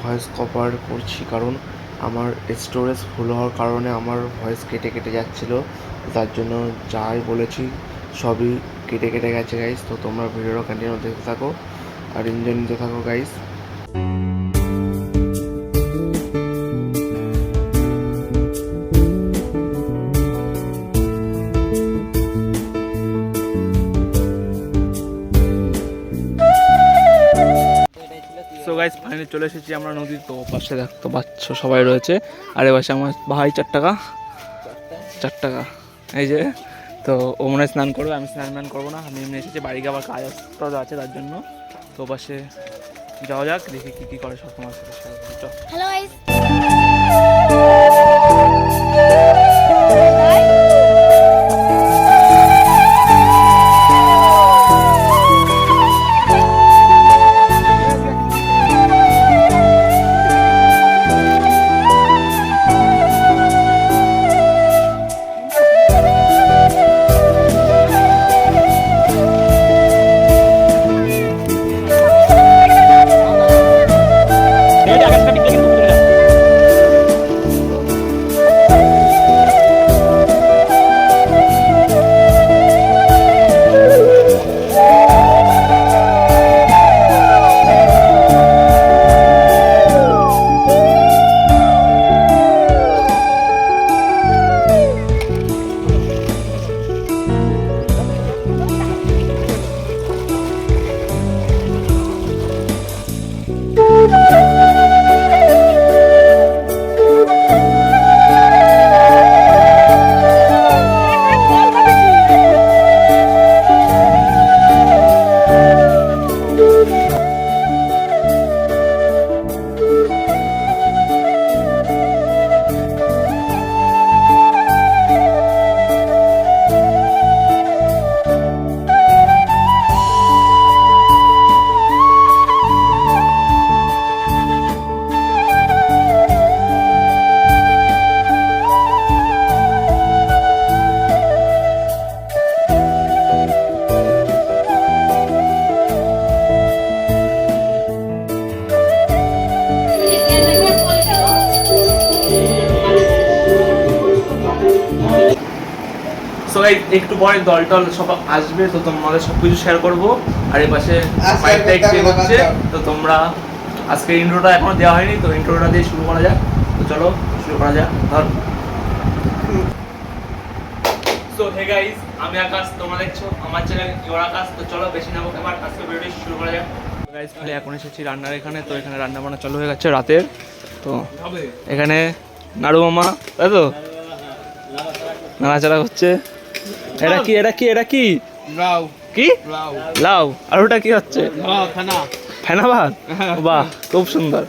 Voice cover করছি, কারণ আমার স্টোরেজ ফুল হওয়ার কারণে আমার ভয়েস কেটে কেটে যাচ্ছিলো, তার জন্য যাই বলেছি সবই কেটে কেটে গেছে গাইস। তো তোমরা ভিডিওটা কন্টিনিউ দেখতে থাকো আর এনজয় নিতে থাকো গাইস। সো গাইস ফাইনালি চলে এসেছি আমরা নদীর তো পাশে, দেখতে পাচ্ছ সবাই রয়েছে। আর এ পাশে আমার ভাই 4 টাকা এই যে। তো ও মনে হয় স্নান করবে, আমি স্নান করবো না, আমি এমনি এসেছি বাড়ি আবার কাজ আছে তার জন্য। তো পাশে যাওয়া যাক, দেখি কী কী করে সব তোমার সাথে শেয়ার করবো। চল। হ্যালো গাইস, সো গাইস একটু পরে দল টল সব আসবে, তো তোমাদের সব কিছু শেয়ার করবো। আর এই পাশে মাইকটা চেক হচ্ছে, তো তোমরা আজকে ইন্ট্রোটা এখনো দেওয়া হয়নি, তো ইন্ট্রোটা দিয়ে শুরু করা যাক। তো চলো শুরু করা যাক। ধর। সো হে গাইস, আমি আকাশ, তোমরা দেখছো আমার চ্যানেল ইওর আকাশ। তো চলো বেশি না বকে এবার আজকে ভিডিওটি শুরু করা যাক। গাইস তাহলে এখন এসেছি রান্নার এখানে, তো এখানে রান্না বান্না চালু হয়ে গেছে রাতের। তো এখানে নাড়ু মামা, তাই তো নাড়াচাড়া হচ্ছে। এটা কি লাউ কি লাউ লাউ, আর ওটা কি হচ্ছে? ফেনা ভাত। বাহ, খুব সুন্দর।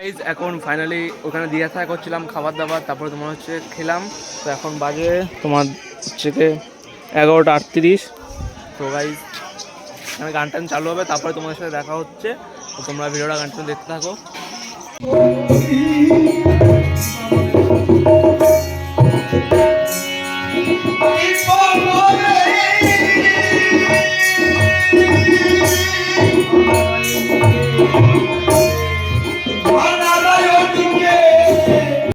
গাইজ এখন ফাইনালি ওখানে দিয়ে আসা করছিলাম খাবার দাবার, তারপরে তোমার হচ্ছে খেলাম। তো এখন বাজে তোমার হচ্ছে কি 11:38। তো গাইজ এখানে গান টান চালু হবে, তারপরে তোমাদের সাথে দেখা হচ্ছে। তো তোমরা ভিডিওটা কন্টিনিউ দেখতে থাকো।